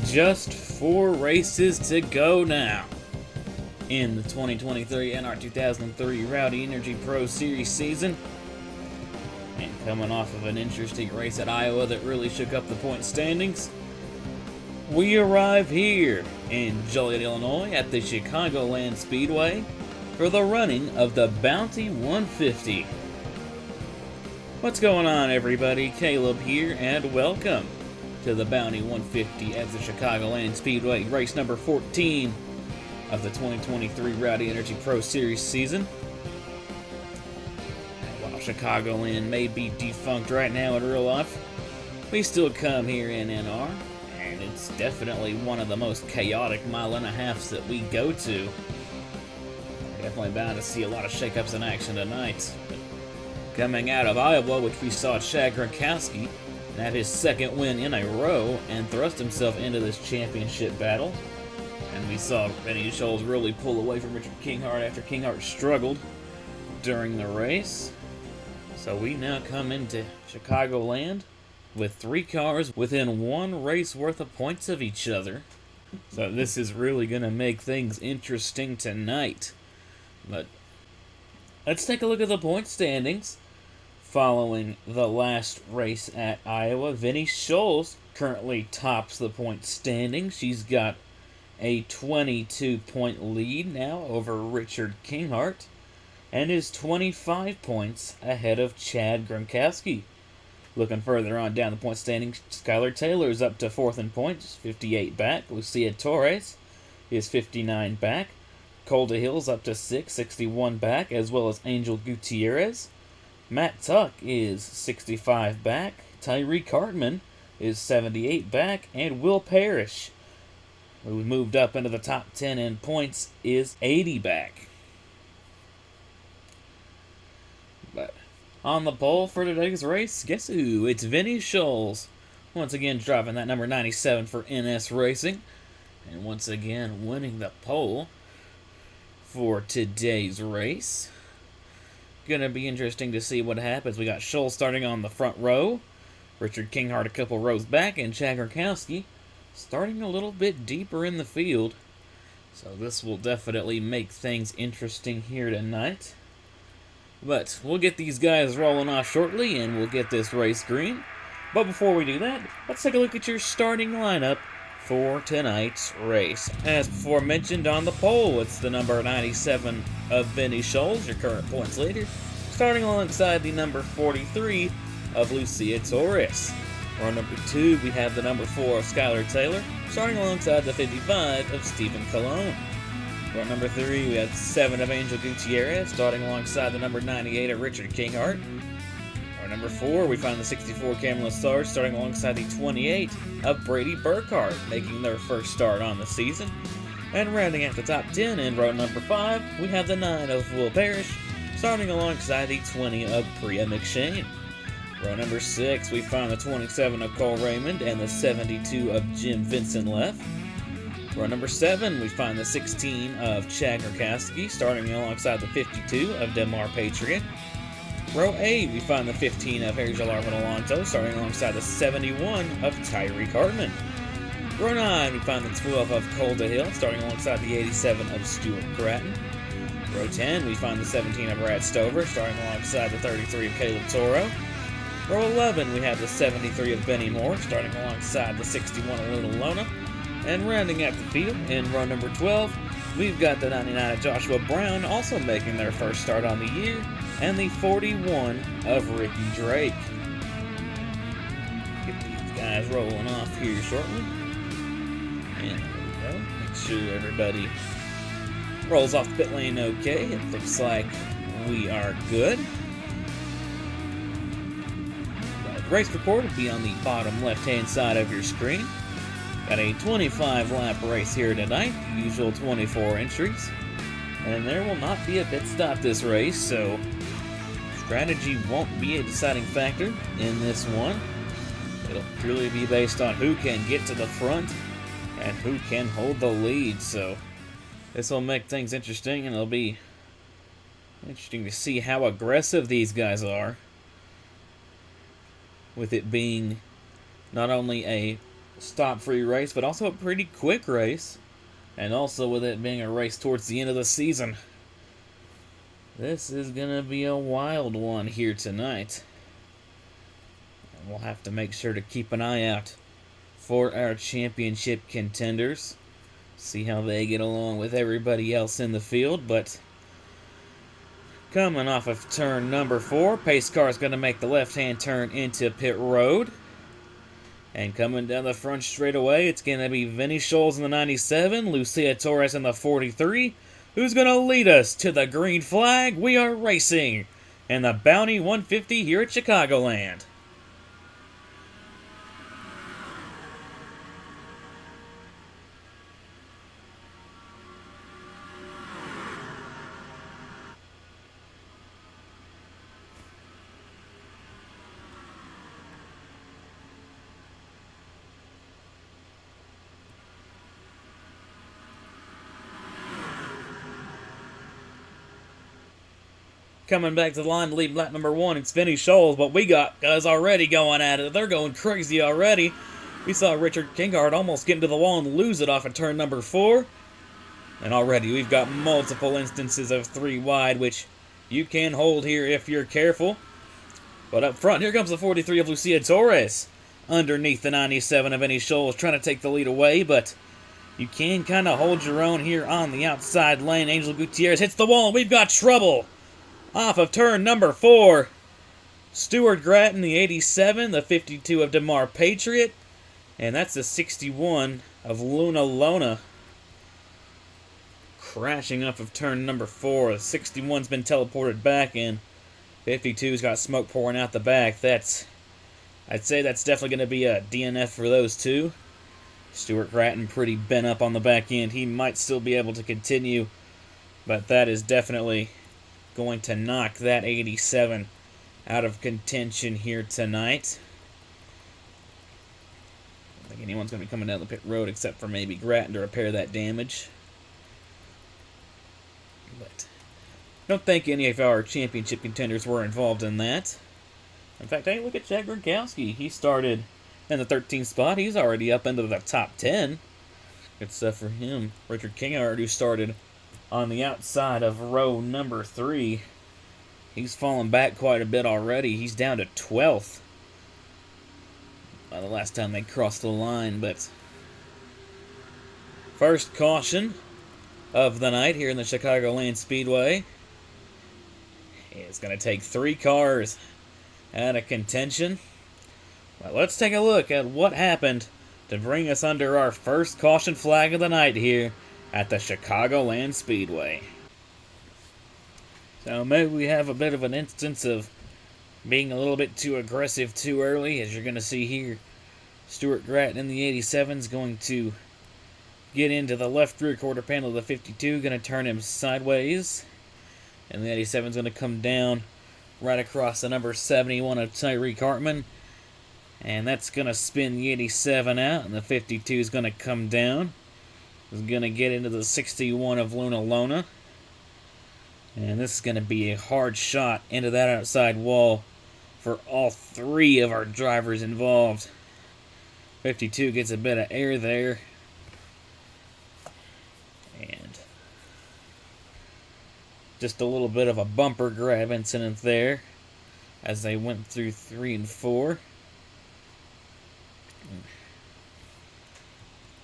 just 4 races to go now in the 2023 NR2003 Rowdy Energy Pro Series season. And coming off of an interesting race at Iowa that really shook up the point standings, we arrive here in Joliet, Illinois at the Chicagoland Speedway for the running of the Bounty 150. What's going on, everybody? Caleb here, and welcome to the Bounty 150 at the Chicagoland Speedway, race number 14 of the 2023 Rowdy Energy Pro Series season. And while Chicagoland may be defunct right now in real life, we still come here in NR, and it's definitely one of the most chaotic mile and a halves that we go to. Definitely bound to see a lot of shakeups in action tonight. But coming out of Iowa, which we saw Chad Gronkowski have his second win in a row and thrust himself into this championship battle. And we saw Benny Scholes really pull away from Richard Kinghart after Kinghart struggled during the race. So we now come into Chicagoland with 3 cars within 1 race worth of points of each other. So this is really going to make things interesting tonight. But let's take a look at the point standings. Following the last race at Iowa, Vinnie Scholes currently tops the point standings. She's got a 22-point lead now over Richard Kinghart and is 25 points ahead of Chad Gronkowski. Looking further on down the point standings, Skylar Taylor is up to 4th in points, 58 back. Lucia Torres is 59 back. Calder Hill's up to 6th, 61 back, as well as Angel Gutierrez. Matt Tuck is 65 back, Tyreek Hartman is 78 back, and Will Parrish, who moved up into the top 10 in points, is 80 back. But on the pole for today's race, guess who? It's Vinnie Scholes, once again driving that number 97 for NS Racing, and once again winning the pole for today's race. Gonna be interesting to see what happens. We got Scholes starting on the front row, Richard Kinghart a couple rows back, and Chad Gronkowski starting a little bit deeper in the field. So this will definitely make things interesting here tonight. But we'll get these guys rolling off shortly, and we'll get this race green. But before we do that, let's take a look at your starting lineup for tonight's race. As before mentioned on the pole, it's the number 97 of Vinnie Scholes, your current points leader, starting alongside the number 43 of Lucia Torres. Row number 2, we have the number 4 of Skylar Taylor, starting alongside the 55 of Stephen Cologne. Row number 3, we have 7 of Angel Gutierrez, starting alongside the number 98 of Richard Kinghart. Number 4, we find the 64 Kamala Stars starting alongside the 28 of Brady Burkhart, making their first start on the season. And rounding out the top 10 in row number 5, we have the 9 of Will Parrish, starting alongside the 20 of Priya McShane. Row number 6, we find the 27 of Cole Raymond and the 72 of Jim Vincent Leff. Row number 7, we find the 16 of Chad Gronkowski, starting alongside the 52 of Demar Patriot. Row 8, we find the 15 of Harry Arvin Alonso, starting alongside the 71 of Tyreek Hartman. Row 9, we find the 12 of Calder Hill, starting alongside the 87 of Stuart Cratton. Row 10, we find the 17 of Brad Stover, starting alongside the 33 of Caleb Toro. Row 11, we have the 73 of Benny Moore, starting alongside the 61 of Little Lona. And rounding out the field, in row number 12, we've got the 99 of Joshua Brown, also making their first start on the year, and the 41 of Ricky Drake. Get these guys rolling off here shortly. And there we go. Make sure everybody rolls off the pit lane okay. It looks like we are good. The race report will be on the bottom left-hand side of your screen. Got a 25-lap race here tonight, the usual 24 entries. And there will not be a pit stop this race, so strategy won't be a deciding factor in this one. It'll purely be based on who can get to the front and who can hold the lead. So this will make things interesting, and it'll be interesting to see how aggressive these guys are, with it being not only a stop-free race, but also a pretty quick race. And also with it being a race towards the end of the season. This is going to be a wild one here tonight. And we'll have to make sure to keep an eye out for our championship contenders. See how they get along with everybody else in the field. But coming off of turn number 4, pace car is going to make the left-hand turn into pit road. And coming down the front straightaway, it's going to be Vinny Scholes in the 97, Lucia Torres in the 43, who's going to lead us to the green flag. We are racing in the Bounty 150 here at Chicagoland. Coming back to the line to lead lap number 1, it's Vinny Scholes, but we got guys already going at it. They're going crazy already. We saw Richard Kingard almost get into the wall and lose it off of turn number 4. And already we've got multiple instances of 3 wide, which you can hold here if you're careful. But up front, here comes the 43 of Lucia Torres. Underneath the 97 of Vinny Scholes, trying to take the lead away, but you can kind of hold your own here on the outside lane. Angel Gutierrez hits the wall, and we've got trouble. Off of turn number 4, Stuart Gratton, the 87, the 52 of DeMar Patriot, and that's the 61 of Luna Lona. Crashing off of turn number 4, the 61's been teleported back, and 52's got smoke pouring out the back. I'd say that's definitely going to be a DNF for those two. Stuart Gratton pretty bent up on the back end. He might still be able to continue, but that is definitely going to knock that 87 out of contention here tonight. I don't think anyone's going to be coming down the pit road except for maybe Gratton to repair that damage. But I don't think any of our championship contenders were involved in that. In fact, hey, look at Chad Gronkowski. He started in the 13th spot. He's already up into the top 10. Good stuff for him. Richard Kingard, who started on the outside of row number 3. He's fallen back quite a bit already. He's down to 12th. The last time they crossed the line, but first caution of the night here in the Chicagoland Speedway. It's going to take 3 cars out of contention. But let's take a look at what happened to bring us under our first caution flag of the night here at the Chicagoland Speedway. So maybe we have a bit of an instance of being a little bit too aggressive too early, as you're going to see here. Stuart Gratton in the 87 is going to get into the left rear quarter panel of the 52, going to turn him sideways. And the 87 is going to come down right across the number 71 of Tyreek Hartman. And that's going to spin the 87 out, and the 52 is going to come down. Is going to get into the 61 of Luna Lona. And this is going to be a hard shot into that outside wall for all 3 of our drivers involved. 52 gets a bit of air there. And just a little bit of a bumper grab incident there as they went through 3 and 4.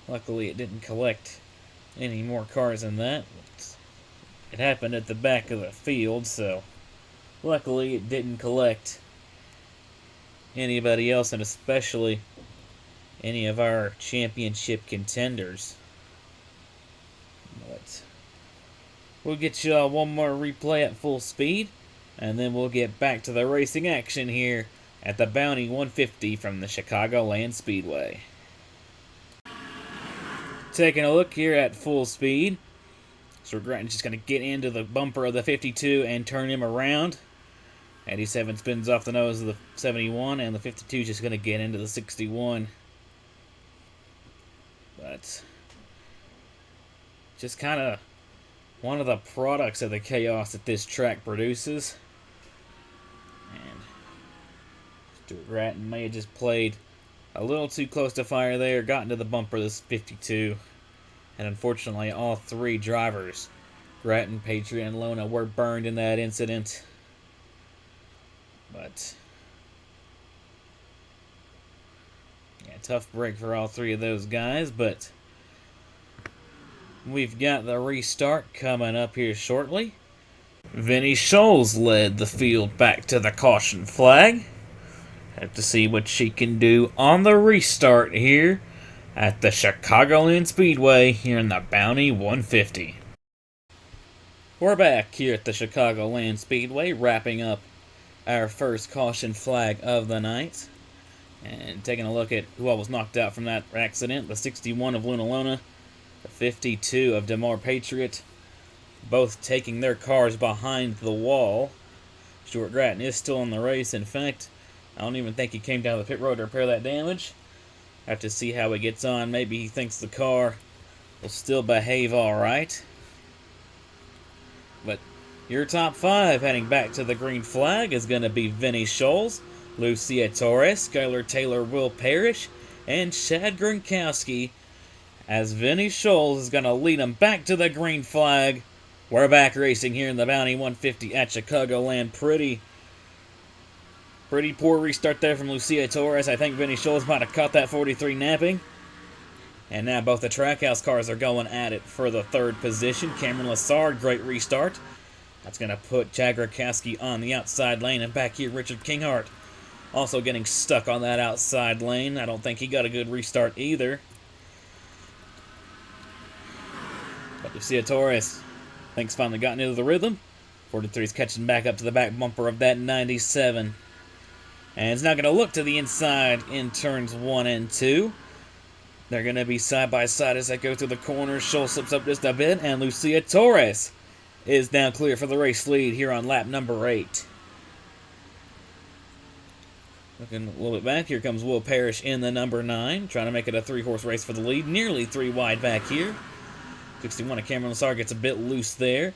Luckily, it didn't collect any more cars than that. It happened at the back of the field, so luckily it didn't collect anybody else, and especially any of our championship contenders. But we'll get you one more replay at full speed, and then we'll get back to the racing action here at the Bounty 150 from the Chicagoland Speedway. Taking a look here at full speed. So Gratton's just going to get into the bumper of the 52 and turn him around. 87 spins off the nose of the 71, and the 52 is just going to get into the 61. But just kind of one of the products of the chaos that this track produces. And Stuart Gratton may have just played A little too close to fire there. Got into the bumper, this 52. And unfortunately, all three drivers, Grattan, Patriot, and Lona, were burned in that incident. But yeah, tough break for all three of those guys. But we've got the restart coming up here shortly. Vinnie Scholes led the field back to the caution flag. Have to see what she can do on the restart here at the Chicagoland Speedway here in the Bounty 150. We're back here at the Chicagoland Speedway, wrapping up our first caution flag of the night. And taking a look at who all was knocked out from that accident. The 61 of Luna Lona, the 52 of Demar Patriot, both taking their cars behind the wall. Stuart Grattan is still in the race. In fact, I don't even think he came down the pit road to repair that damage. Have to see how he gets on. Maybe he thinks the car will still behave alright. But your top five heading back to the green flag is going to be Vinnie Scholes, Lucia Torres, Skylar Taylor, Will Parrish, and Chad Gronkowski, as Vinnie Scholes is going to lead them back to the green flag. We're back racing here in the Bounty 150 at Chicagoland. Pretty poor restart there from Lucia Torres. I think Vinnie Scholes might have caught that 43 napping. And now both the Trackhouse cars are going at it for the third position. Cameron Lessard, great restart. That's going to put Chad Gronkowski on the outside lane. And back here, Richard Kinghart also getting stuck on that outside lane. I don't think he got a good restart either. But Lucia Torres, I think, finally gotten into the rhythm. 43's catching back up to the back bumper of that 97. And it's now going to look to the inside in turns 1 and 2. They're going to be side by side as they go through the corners. Scholes slips up just a bit, and Lucia Torres is now clear for the race lead here on lap number 8. Looking a little bit back, here comes Will Parrish in the number 9, trying to make it a 3-horse race for the lead. Nearly 3 wide back here. 61 of Cameron Lessard gets a bit loose there.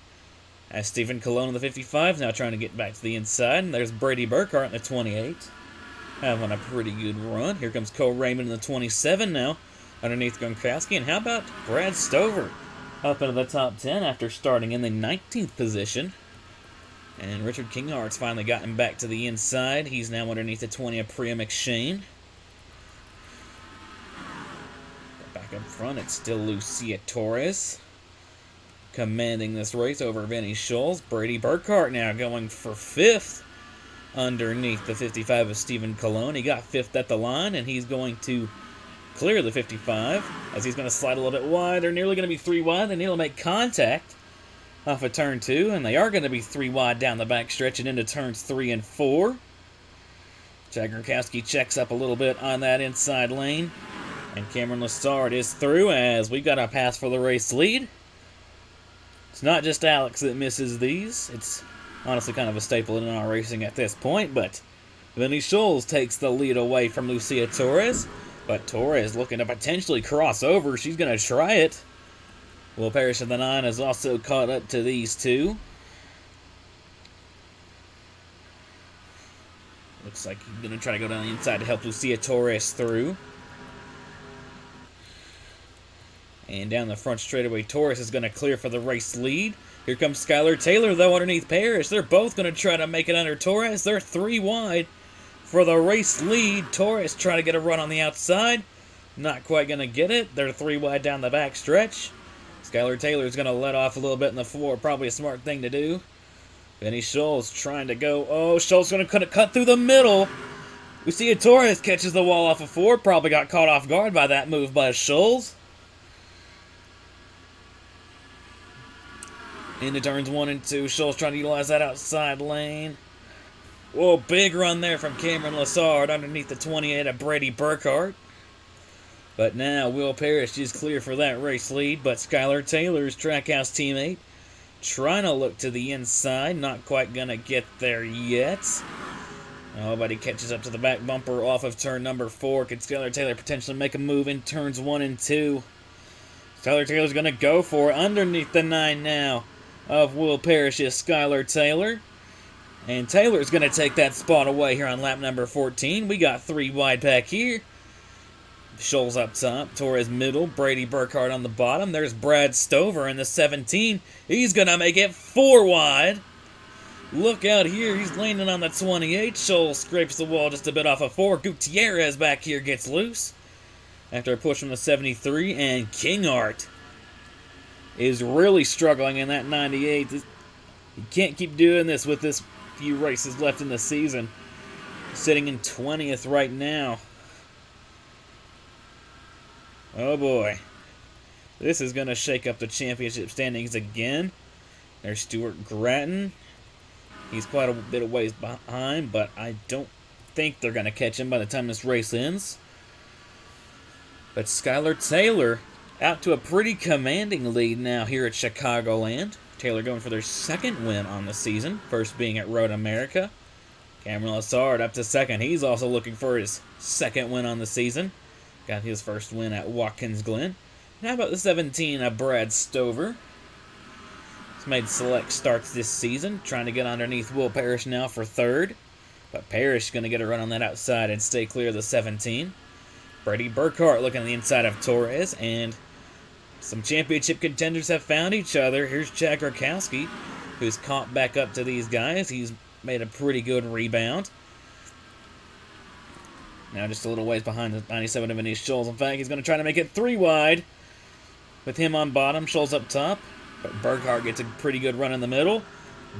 As Stephen Colon in the 55 now trying to get back to the inside. And there's Brady Burkhart in the 28. Having a pretty good run. Here comes Cole Raymond in the 27 now, underneath Gronkowski. And how about Brad Stover up into the top 10 after starting in the 19th position. And Richard Kinghart's finally gotten back to the inside. He's now underneath the 20 of Priya McShane. Back up front, it's still Lucia Torres commanding this race over Vinnie Scholes. Brady Burkhart now going for 5th underneath the 55 of Stephen Colon. He got 5th at the line, and he's going to clear the 55 as he's going to slide a little bit wide. They're nearly going to be 3 wide. They need to make contact off of turn 2, and they are going to be 3 wide down the back stretch and into turns 3 and 4. Chad Gronkowski checks up a little bit on that inside lane, and Cameron Lessard is through as we got a pass for the race lead. It's not just Alex that misses these. It's honestly kind of a staple in our racing at this point, but Vinnie Scholes takes the lead away from Lucia Torres, but Torres looking to potentially cross over. She's going to try it. Will Parrish of the 9 has also caught up to these two. Looks like he's going to try to go down the inside to help Lucia Torres through. And down the front straightaway, Torres is going to clear for the race lead. Here comes Skylar Taylor, though, underneath Parrish. They're both going to try to make it under Torres. They're 3 wide for the race lead. Torres trying to get a run on the outside. Not quite going to get it. They're 3 wide down the back stretch. Skylar Taylor's going to let off a little bit in the 4. Probably a smart thing to do. Vinnie Scholes trying to go. Oh, Scholes going to cut through the middle. We see Torres catches the wall off of 4. Probably got caught off guard by that move by Scholes. Into turns 1 and 2. Scholes trying to utilize that outside lane. Whoa, big run there from Cameron Lessard underneath the 28 of Brady Burkhart. But now Will Parrish is clear for that race lead. But Skylar Taylor's Trackhouse teammate trying to look to the inside. Not quite going to get there yet. Nobody catches up to the back bumper off of turn number 4. Could Skylar Taylor potentially make a move in turns 1 and 2? Skylar Taylor's going to go for it underneath the 9 now of Will Parrish's Skylar Taylor. And Taylor's going to take that spot away here on lap number 14. We got 3 wide back here. Scholes up top, Torres middle, Brady Burkhart on the bottom. There's Brad Stover in the 17. He's going to make it 4 wide. Look out here, he's landing on the 28. Scholes scrapes the wall just a bit off of 4. Gutierrez back here gets loose after a push from the 73, and Kingart is really struggling in that 98. You can't keep doing this with this few races left in the season. Sitting in 20th right now. Oh boy. This is going to shake up the championship standings again. There's Stuart Gratton. He's quite a bit of ways behind, but I don't think they're going to catch him by the time this race ends. But Skylar Taylor out to a pretty commanding lead now here at Chicagoland. Taylor going for their second win on the season, first being at Road America. Cameron Lessard up to second. He's also looking for his second win on the season. Got his first win at Watkins Glen. And how about the 17 of Brad Stover? He's made select starts this season, trying to get underneath Will Parrish now for third. But Parrish is going to get a run on that outside and stay clear of the 17. Brady Burkhart looking on the inside of Torres, and some championship contenders have found each other. Here's Chad Gronkowski, who's caught back up to these guys. He's made a pretty good rebound. Now just a little ways behind the 97 of Venice Scholes. In fact, he's going to try to make it 3 wide with him on bottom, Scholes up top. But Burkhart gets a pretty good run in the middle.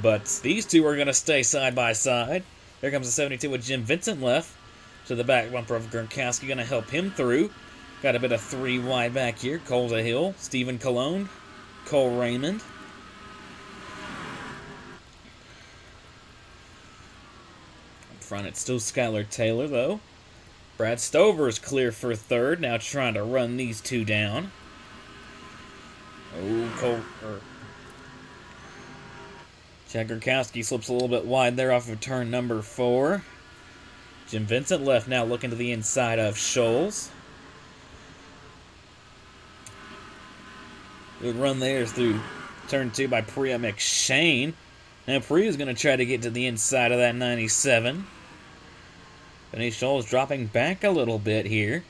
But these two are going to stay side by side. Here comes the 72 with Jim Vincent left to the back bumper of Gronkowski, going to help him through. Got a bit of 3 wide back here. Cole Hill, Stephen Cologne, Cole Raymond. Up front, it's still Skylar Taylor, though. Brad Stover is clear for third, now trying to run these two down. Oh, Chad Gronkowski slips a little bit wide there off of turn number 4. Jim Vincent left now looking to the inside of Scholes. Good run there through turn 2 by Priya McShane. Now Priya's going to try to get to the inside of that 97. Benny Scholes dropping back a little bit here.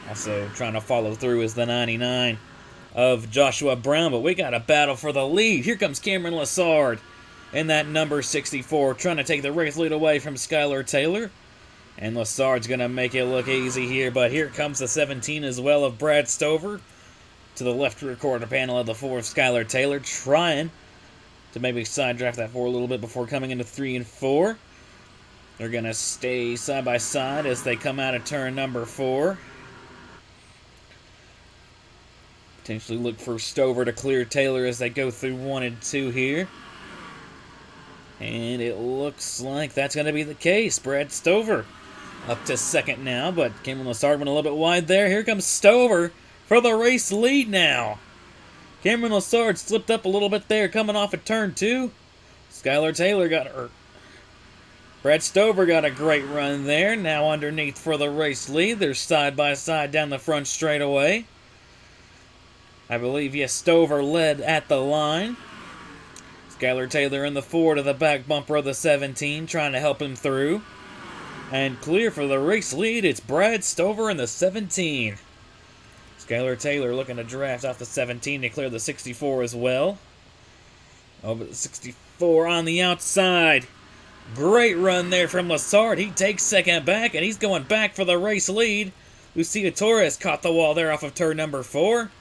Also trying to follow through is the 99 of Joshua Brown, but we got a battle for the lead. Here comes Cameron Lessard in that number 64, trying to take the race lead away from Skylar Taylor. And Lessard's going to make it look easy here, but here comes the 17 as well of Brad Stover. To the left rear quarter panel of the 4 of Skylar Taylor, trying to maybe side draft that 4 a little bit before coming into 3 and 4. They're going to stay side by side as they come out of turn number 4. Potentially look for Stover to clear Taylor as they go through 1 and 2 here. And it looks like that's going to be the case. Brad Stover up to second now, but Cameron Lessard went a little bit wide there. Here comes Stover for the race lead now. Cameron Lessard slipped up a little bit there coming off of turn 2. Skylar Taylor got hurt. Brad Stover got a great run there. Now underneath for the race lead. They're side by side down the front straightaway. I believe, yes, Stover led at the line. Skylar Taylor in the 4 to the back bumper of the 17, trying to help him through. And clear for the race lead, it's Brad Stover in the 17. Skylar Taylor looking to draft off the 17 to clear the 64 as well. Oh, but the 64 on the outside. Great run there from Lessard. He takes second back, and he's going back for the race lead. Lucia Torres caught the wall there off of turn number 4.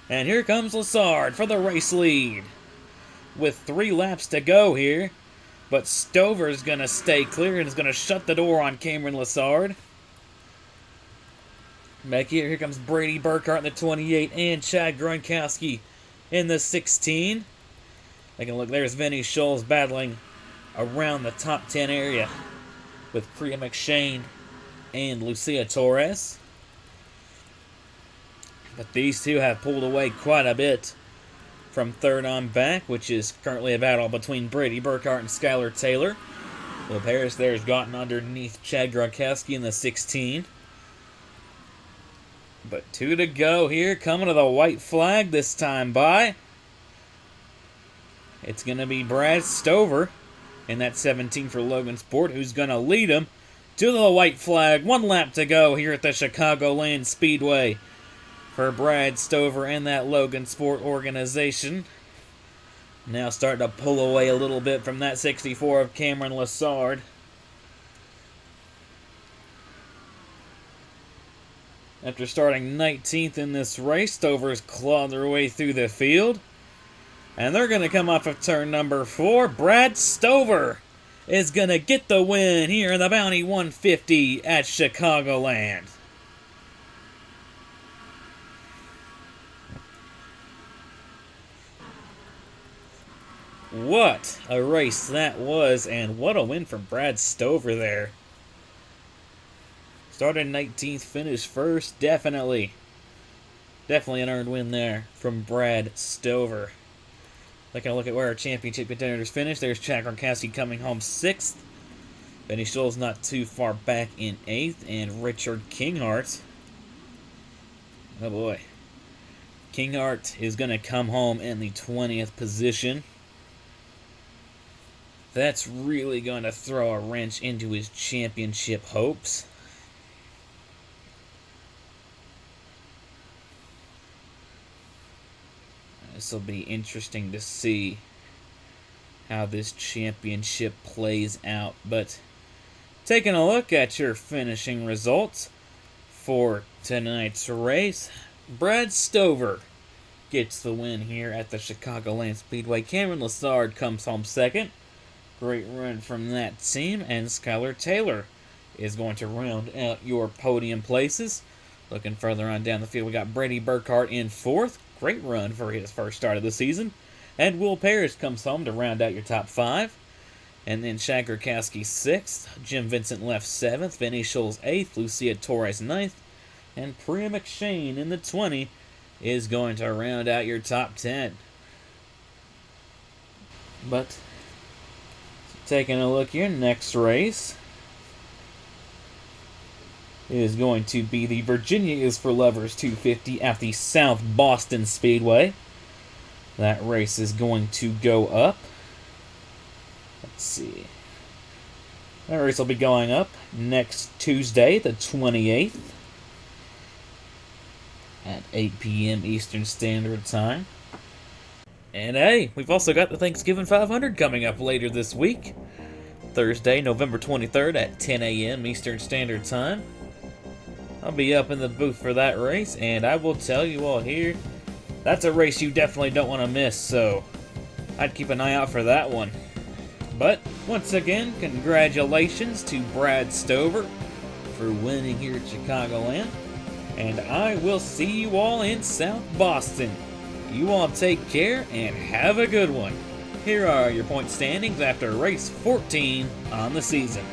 And here comes Lessard for the race lead. With 3 laps to go here. But Stover's going to stay clear and is going to shut the door on Cameron Lessard. Back here comes Brady Burkhart in the 28 and Chad Gronkowski in the 16. Taking a look, there's Vinny Scholes battling around the top 10 area with Priya McShane and Lucia Torres. But these two have pulled away quite a bit from third on back, which is currently a battle between Brady Burkhart and Skylar Taylor. Will Parrish there has gotten underneath Chad Gronkowski in the 16. But 2 to go here, coming to the white flag this time by. It's going to be Brad Stover in that 17 for Logan Sport, who's going to lead him to the white flag. 1 lap to go here at the Chicagoland Speedway for Brad Stover and that Logan Sport organization. Now starting to pull away a little bit from that 64 of Cameron Lessard. After starting 19th in this race, Stover's clawed their way through the field. And they're going to come off of turn number 4. Brad Stover is going to get the win here in the Bounty 150 at Chicagoland. What a race that was, and what a win from Brad Stover there. Started 19th, finished first. Definitely an earned win there from Brad Stover. Taking a look at where our championship contenders finished. There's Chad Gronkowski coming home 6th. Benny Scholl's not too far back in 8th. And Richard Kinghart. Oh boy. Kinghart is going to come home in the 20th position. That's really going to throw a wrench into his championship hopes. This will be interesting to see how this championship plays out. But taking a look at your finishing results for tonight's race, Brad Stover gets the win here at the Chicagoland Speedway. Cameron Lessard comes home 2nd. Great run from that team. And Skylar Taylor is going to round out your podium places. Looking further on down the field, we got Brady Burkhart in 4th. Great run for his first start of the season. And Will Parrish comes home to round out your top 5. And then Chad Gronkowski 6th. Jim Vincent left 7th. Vinny Scholes 8th. Lucia Torres 9th. And Priya McShane in the 20 is going to round out your top 10. But taking a look here, next race is going to be the Virginia is for Lovers 250 at the South Boston Speedway. That race is going to go up. Let's see. That race will be going up next Tuesday, the 28th, at 8 p.m. Eastern Standard Time. And hey, we've also got the Thanksgiving 500 coming up later this week. Thursday, November 23rd at 10 a.m. Eastern Standard Time. I'll be up in the booth for that race, and I will tell you all here, that's a race you definitely don't want to miss, so I'd keep an eye out for that one. But, once again, congratulations to Brad Stover for winning here at Chicagoland, and I will see you all in South Boston. You all take care and have a good one. Here are your point standings after race 14 on the season.